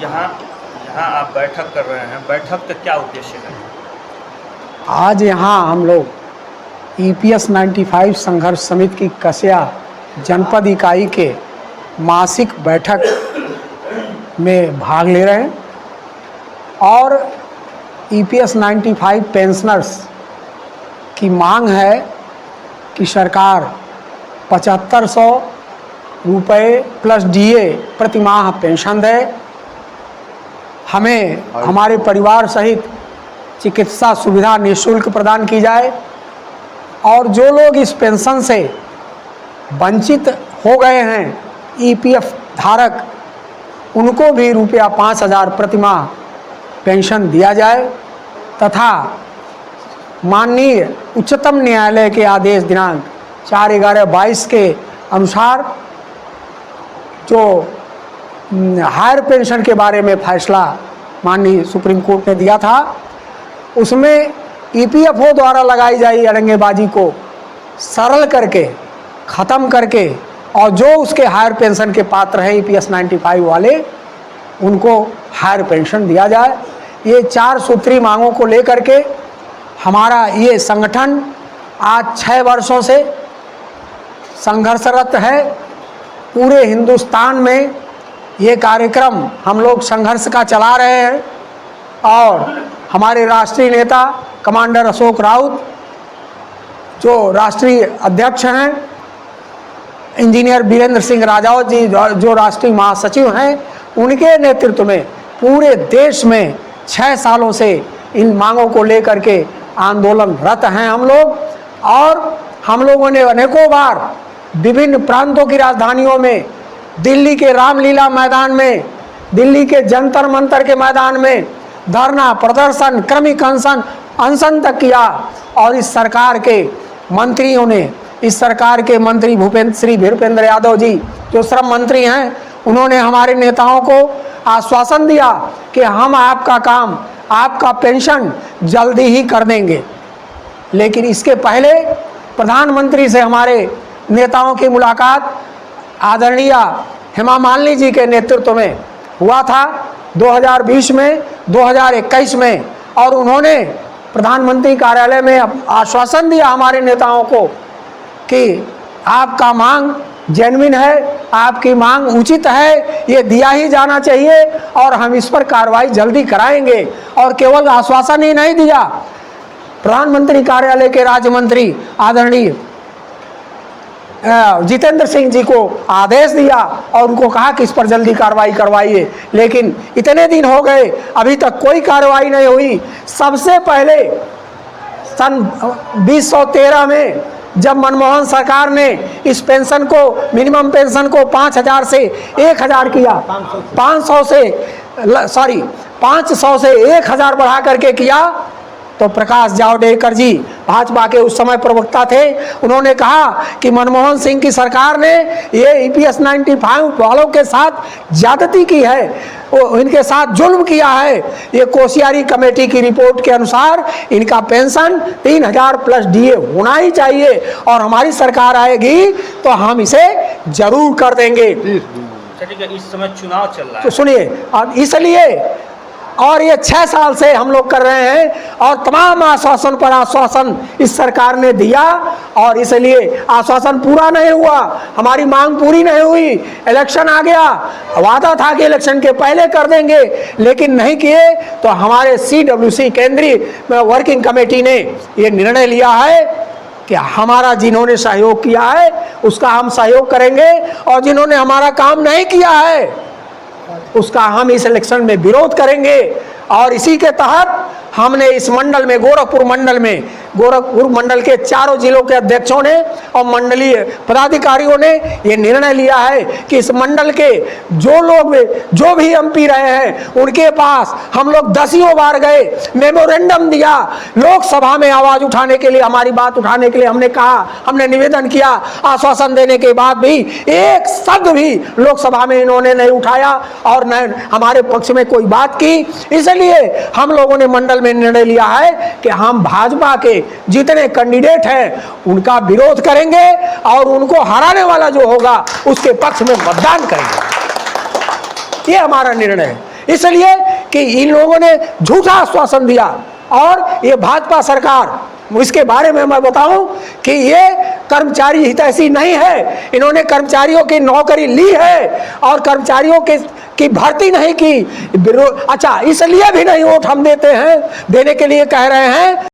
यहाँ यहाँ आप बैठक कर रहे हैं, बैठक का क्या उद्देश्य है? आज यहाँ हम लोग EPS 95 संघर्ष समिति की कसिया जनपद इकाई के मासिक बैठक में भाग ले रहे हैं और EPS 95 पेंशनर्स की मांग है कि सरकार 7500 रुपये प्लस DA प्रति माह पेंशन दे, हमें हमारे परिवार सहित चिकित्सा सुविधा निःशुल्क प्रदान की जाए और जो लोग इस पेंशन से वंचित हो गए हैं EPF धारक उनको भी रुपया 5000 प्रति माह पेंशन दिया जाए तथा माननीय उच्चतम न्यायालय के आदेश दिनांक 4/11/22 के अनुसार जो हायर पेंशन के बारे में फैसला माननीय सुप्रीम कोर्ट ने दिया था उसमें EPFO द्वारा लगाई जाई अड़ंगेबाजी को सरल करके ख़त्म करके और जो उसके हायर पेंशन के पात्र हैं EPS 95 वाले उनको हायर पेंशन दिया जाए। ये 4 सूत्री मांगों को लेकर के हमारा ये संगठन आज 6 वर्षों से संघर्षरत है। पूरे हिंदुस्तान में ये कार्यक्रम हम लोग संघर्ष का चला रहे हैं और हमारे राष्ट्रीय नेता कमांडर अशोक राउत जो राष्ट्रीय अध्यक्ष हैं, इंजीनियर वीरेंद्र सिंह राजावत जी जो राष्ट्रीय महासचिव हैं, उनके नेतृत्व में पूरे देश में 6 सालों से इन मांगों को लेकर के आंदोलनरत हैं हम लोग। और हम लोगों ने अनेकों बार विभिन्न प्रांतों की राजधानियों में, दिल्ली के रामलीला मैदान में, दिल्ली के जंतर मंतर के मैदान में धरना प्रदर्शन क्रमिक अनशन तक किया और इस सरकार के मंत्रियों ने, इस सरकार के मंत्री श्री भूपेंद्र यादव जी जो श्रम मंत्री हैं, उन्होंने हमारे नेताओं को आश्वासन दिया कि हम आपका काम, आपका पेंशन जल्दी ही कर देंगे। लेकिन इसके पहले प्रधानमंत्री से हमारे नेताओं की मुलाकात आदरणीय हेमा मालिनी जी के नेतृत्व में हुआ था 2020 में 2021 में और उन्होंने प्रधानमंत्री कार्यालय में आश्वासन दिया हमारे नेताओं को कि आपका मांग जेन्युइन है, आपकी मांग उचित है, ये दिया ही जाना चाहिए और हम इस पर कार्रवाई जल्दी कराएंगे। और केवल आश्वासन ही नहीं दिया, प्रधानमंत्री कार्यालय के राज्य मंत्री आदरणीय जितेंद्र सिंह जी को आदेश दिया और उनको कहा कि इस पर जल्दी कार्रवाई करवाइए। लेकिन इतने दिन हो गए अभी तक कोई कार्रवाई नहीं हुई। सबसे पहले सन 2013 में जब मनमोहन सरकार ने इस पेंशन को, मिनिमम पेंशन को 5000 से 1000 किया, 500 से 1000 बढ़ा करके किया, तो प्रकाश जावड़ेकर जी भाजपा के उस समय प्रवक्ता थे, उन्होंने कहा कि मनमोहन सिंह की सरकार ने ये EPS 95 वालों के साथ ज्यादती की है, इनके साथ जुल्म किया है। ये कोश्यारी कमेटी की रिपोर्ट के अनुसार इनका पेंशन 3000 प्लस DA होना ही चाहिए और हमारी सरकार आएगी तो हम इसे जरूर कर देंगे। ठीक है, इस समय चुनाव चल रहा है तो सुनिए, और इसलिए और ये 6 साल से हम लोग कर रहे हैं और तमाम आश्वासन पर आश्वासन इस सरकार ने दिया और इसलिए आश्वासन पूरा नहीं हुआ, हमारी मांग पूरी नहीं हुई। इलेक्शन आ गया, वादा था कि इलेक्शन के पहले कर देंगे, लेकिन नहीं किए। तो हमारे CWC केंद्रीय वर्किंग कमेटी ने ये निर्णय लिया है कि हमारा जिन्होंने सहयोग किया है उसका हम सहयोग करेंगे और जिन्होंने हमारा काम नहीं किया है उसका हम इस इलेक्शन में विरोध करेंगे। और इसी के तहत हमने इस मंडल में, गोरखपुर मंडल के चारों जिलों के अध्यक्षों ने और मंडलीय पदाधिकारियों ने ये निर्णय लिया है कि इस मंडल के जो भी MP रहे हैं उनके पास हम लोग 10 बार गए, मेमोरेंडम दिया, लोकसभा में आवाज उठाने के लिए, हमारी बात उठाने के लिए हमने कहा, हमने निवेदन किया, आश्वासन देने के बाद भी एक शब्द भी लोकसभा में इन्होंने नहीं उठाया और न हमारे पक्ष में कोई बात की। इसलिए हम लोगों ने मंडल में निर्णय लिया है कि हम भाजपा के जितने कैंडिडेट हैं उनका विरोध करेंगे और उनको हराने वाला जो होगा उसके पक्ष में मतदान करेंगे। ये हमारा निर्णय है। इसलिए कि इन लोगों ने झूठा आश्वासन दिया। और ये भाजपा सरकार, इसके बारे में मैं बताऊं कि ये कर्मचारी हितैषी नहीं है। इन्होंने कर्मचारियों की नौकरी ली है और कर्मचारियों की भर्ती नहीं की। अच्छा, इसलिए भी नहीं वोट हम देते हैं, देने के लिए कह रहे हैं